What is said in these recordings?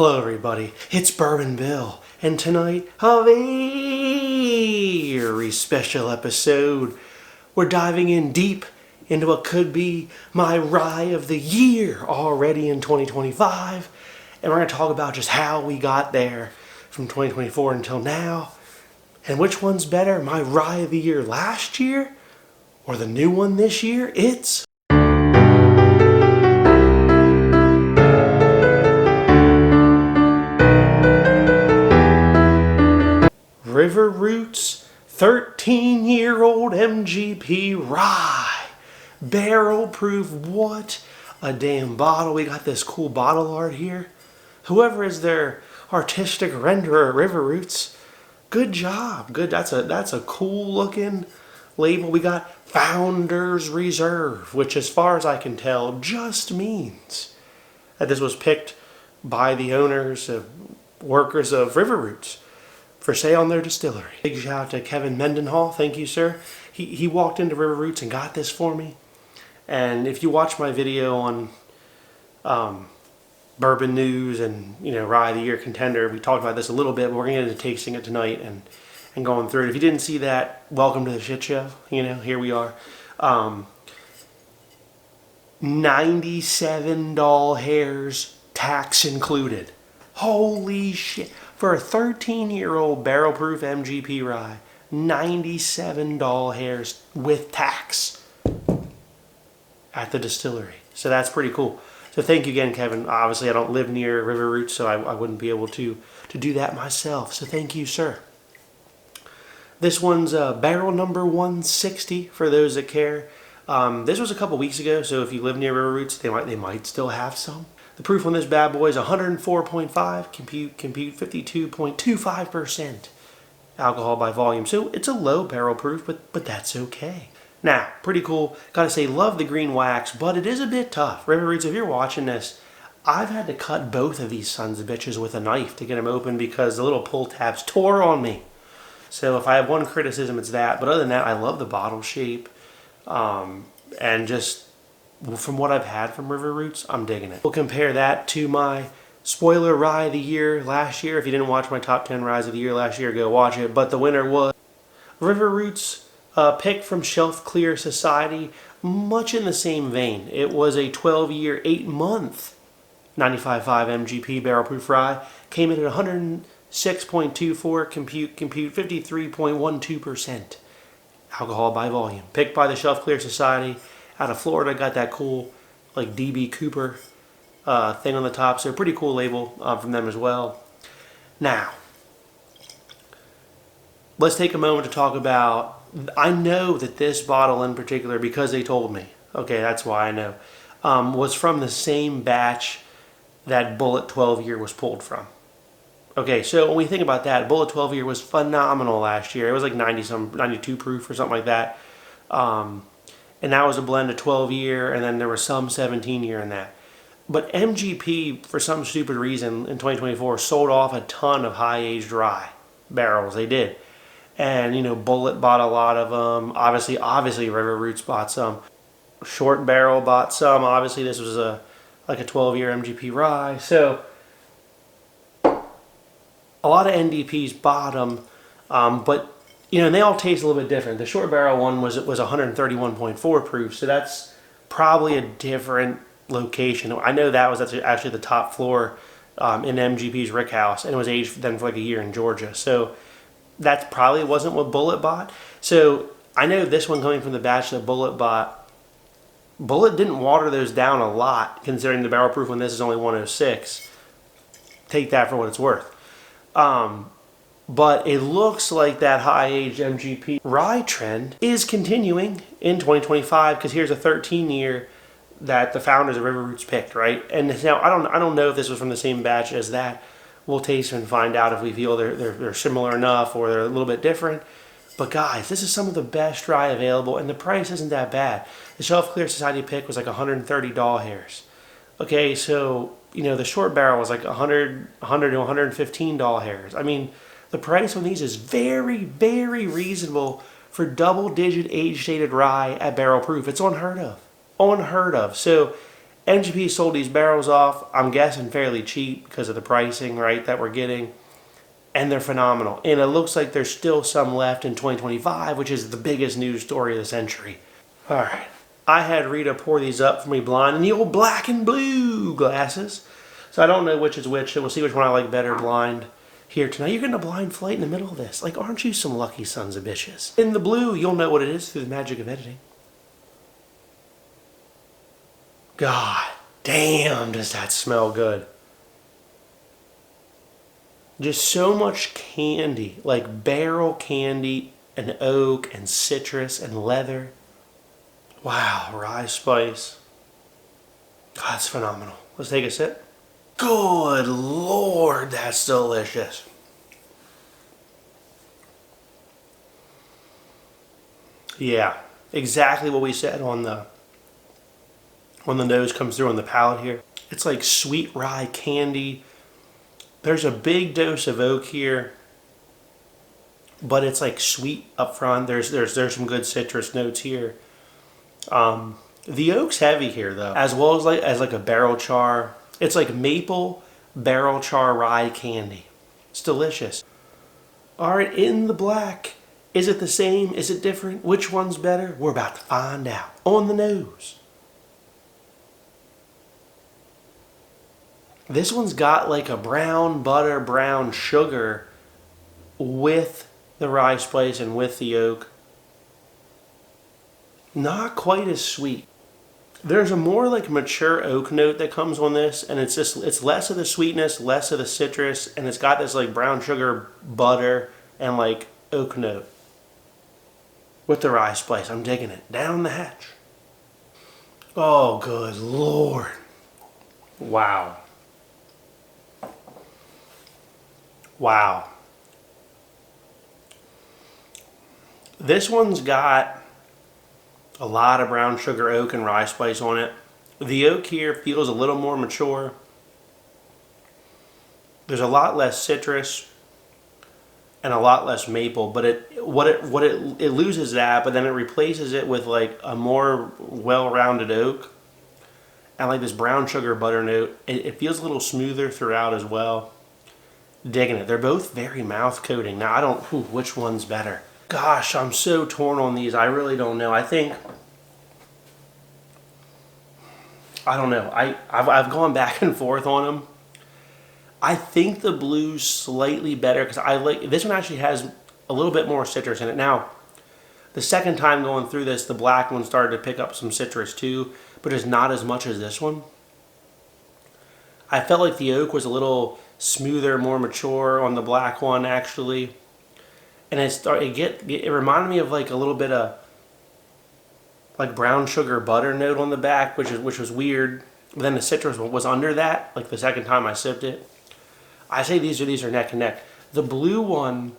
Hello everybody, it's Bourbon Bill, and tonight, a very special episode. We're diving in deep into what could be my rye of the year already in 2025, and we're going to talk about just how we got there from 2024 until now, and which one's better, my rye of the year last year, or the new one this year. It's River Roots 13-year-old MGP Rye Barrel Proof. What a damn bottle. We got this cool bottle art here. Whoever is their artistic renderer at River Roots, good job. Good. That's a cool looking label. We got Founders Reserve, which as far as I can tell just means that this was picked by the owners, workers of River Roots, for sale in their distillery. Big shout out to Kevin Mendenhall. Thank you, sir. He walked into River Roots and got this for me. And if you watch my video on Bourbon News and Rye the Year Contender, we talked about this a little bit, but we're going to get into tasting it tonight and going through it. If you didn't see that, welcome to the shit show. Here we are. $97 hairs, tax included. Holy shit. For a 13-year-old barrel proof MGP Rye, $97 hairs with tax at the distillery. So that's pretty cool. So thank you again, Kevin. Obviously, I don't live near River Roots, so I wouldn't be able to do that myself. So thank you, sir. This one's barrel number 160 for those that care. This was a couple weeks ago, so if you live near River Roots, they might still have some. The proof on this bad boy is 104.5, compute 52.25% alcohol by volume. So it's a low barrel proof, but that's okay. Now, pretty cool. Gotta say, love the green wax, but it is a bit tough. River Roots, if you're watching this, I've had to cut both of these sons of bitches with a knife to get them open because the little pull tabs tore on me. So if I have one criticism, it's that. But other than that, I love the bottle shape. And just from what I've had from River Roots, I'm digging it. We'll compare that to my spoiler rye of the year last year. If you didn't watch my top 10 ryes of the year last year, go watch it. But the winner was River Roots, pick from Shelf Clear Society, much in the same vein. It was a 12-year, 8-month 95.5 MGP Barrel Proof Rye. Came in at 106.24, compute 53.12% alcohol by volume. Picked by the Shelf Clear Society out of Florida. Got that cool like DB Cooper thing on the top. So pretty cool label from them as well. Now, let's take a moment to talk about, I know that this bottle in particular, because they told me, okay, that's why I know, was from the same batch that Bullet 12 Year was pulled from. Okay, so when we think about that, Bullet 12 Year was phenomenal last year. It was like 92 proof or something like that. And that was a blend of 12 year, and then there was some 17 year in that. But MGP, for some stupid reason, in 2024, sold off a ton of high-aged rye barrels. They did. And, Bullet bought a lot of them. Obviously, River Roots bought some. Short Barrel bought some. Obviously, this was like a 12-year MGP Rye. So, a lot of NDPs bought them, but and they all taste a little bit different. The Short Barrel one was 131.4 proof, so that's probably a different location. I know that was actually the top floor in MGP's Rick House, and it was aged then for like a year in Georgia. So that probably wasn't what Bullet bought. So I know this one coming from the batch that Bullet bought, Bullet didn't water those down a lot, considering the barrel proof on this is only 106. Take that for what it's worth. But it looks like that high-aged MGP rye trend is continuing in 2025, because here's a 13-year that the founders of River Roots picked, right? And now I don't know if this was from the same batch as that. We'll taste and find out if we feel they're similar enough or they're a little bit different. But guys, this is some of the best rye available, and the price isn't that bad. The Shelf Clear Society pick was like $130 hairs. Okay, so the Short Barrel was like $100 to $115 hairs. I mean, the price on these is very, very reasonable for double-digit age-stated rye at barrel proof. It's unheard of. So MGP sold these barrels off, I'm guessing fairly cheap because of the pricing, right, that we're getting. And they're phenomenal. And it looks like there's still some left in 2025, which is the biggest news story of the century. All right. I had Rita pour these up for me blind in the old black and blue glasses. So I don't know which is which, so we'll see which one I like better blind here tonight. You're getting a blind flight in the middle of this. Like, aren't you some lucky sons of bitches? In the blue, you'll know what it is through the magic of editing. God damn, does that smell good. Just so much candy, like barrel candy and oak and citrus and leather. Wow, rye spice. God, that's phenomenal. Let's take a sip. Good Lord, that's delicious. Yeah, exactly what we said on the nose comes through on the palate here. It's like sweet rye candy. There's a big dose of oak here, but it's like sweet up front. There's some good citrus notes here. The oak's heavy here though, as well as like a barrel char. It's like maple barrel char rye candy. It's delicious. All right, in the black. Is it the same? Is it different? Which one's better? We're about to find out. On the nose. This one's got like a brown butter, brown sugar with the rye spice and with the oak. Not quite as sweet. There's a more like mature oak note that comes on this, and it's less of the sweetness, less of the citrus, and it's got this like brown sugar butter and like oak note with the rye spice. I'm digging it. Down the hatch. Oh, good Lord. Wow. Wow. This one's got a lot of brown sugar oak and rye spice on it. The oak here feels a little more mature. There's a lot less citrus and a lot less maple, but it loses that, but then it replaces it with like a more well-rounded oak and like this brown sugar butter note. It feels a little smoother throughout as well. Digging it. They're both very mouth coating. Now I don't, which one's better? Gosh, I'm so torn on these. I really don't know. I don't know. I've gone back and forth on them. I think the blue's slightly better because I like this one. Actually has a little bit more citrus in it. Now, the second time going through this, the black one started to pick up some citrus too, but it's not as much as this one. I felt like the oak was a little smoother, more mature on the black one actually, and it reminded me of like a little bit of like brown sugar butter note on the back, which was weird. But then the citrus was under that. Like the second time I sipped it, I say these are neck and neck. The blue one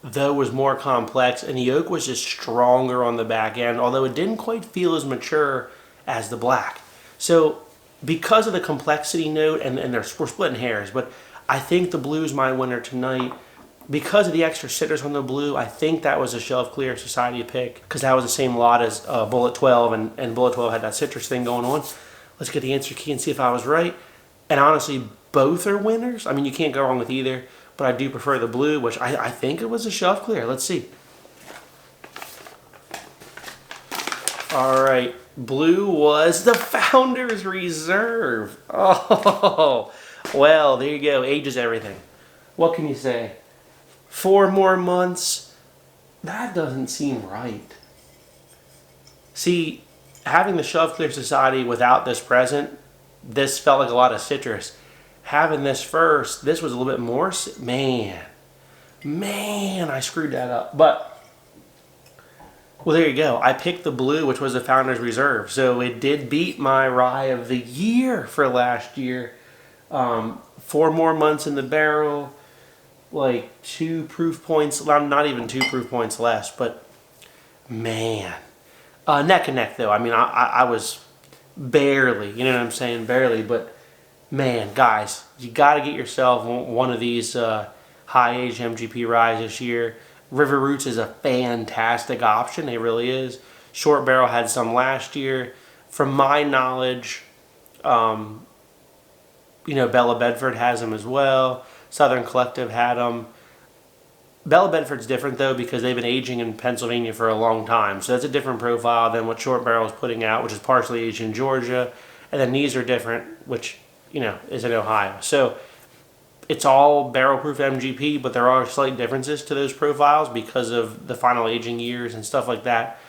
though was more complex, and the oak was just stronger on the back end, although it didn't quite feel as mature as the black. So because of the complexity note, and we're splitting hairs, but I think the blue's my winner tonight. Because of the extra citrus on the blue, I think that was a Shelf Clear Society pick, because that was the same lot as Bullet 12, and Bullet 12 had that citrus thing going on. Let's get the answer key and see if I was right. And honestly, both are winners. I mean, you can't go wrong with either, but I do prefer the blue, which I think it was a Shelf Clear. Let's see. All right. Blue was the Founder's Reserve. Oh, well, there you go. Age is everything. What can you say? 4 more months? That doesn't seem right. See, having the Shelf Clear Society without this present, this felt like a lot of citrus. Having this first, this was a little bit more. Man, I screwed that up. But well, there you go. I picked the blue, which was the Founder's Reserve. So it did beat my Rye of the Year for last year. 4 more months in the barrel. Like 2 proof points. Well, not even 2 proof points less. But, man. Neck and neck, though. I mean, I was barely. You know what I'm saying? Barely. But, man, guys. You got to get yourself one of these high-age MGP Ryes this year. River Roots is a fantastic option. It really is. Short Barrel had some last year. From my knowledge, Bella Bedford has them as well. Southern Collective had them. Bella Bedford's different though because they've been aging in Pennsylvania for a long time. So that's a different profile than what Short Barrel is putting out, which is partially aged in Georgia. And then these are different, which, is in Ohio. So it's all barrel proof MGP, but there are slight differences to those profiles because of the final aging years and stuff like that.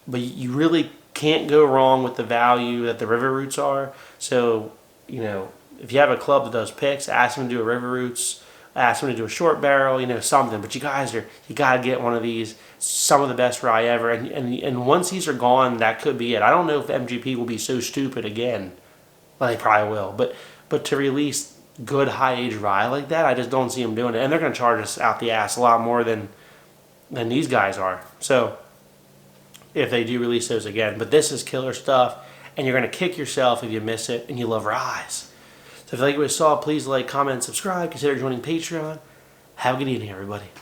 But you really can't go wrong with the value that the River Roots are. So, if you have a club that does picks, ask them to do a River Roots, ask them to do a Short Barrel, something. But you got to get one of these, some of the best rye ever. And once these are gone, that could be it. I don't know if MGP will be so stupid again. Well, they probably will. But to release good high-aged rye like that, I just don't see them doing it. And they're going to charge us out the ass a lot more than these guys are. So, if they do release those again. But this is killer stuff, and you're going to kick yourself if you miss it and you love ryes. So if you like what you saw, please like, comment, and subscribe. Consider joining Patreon. Have a good evening, everybody.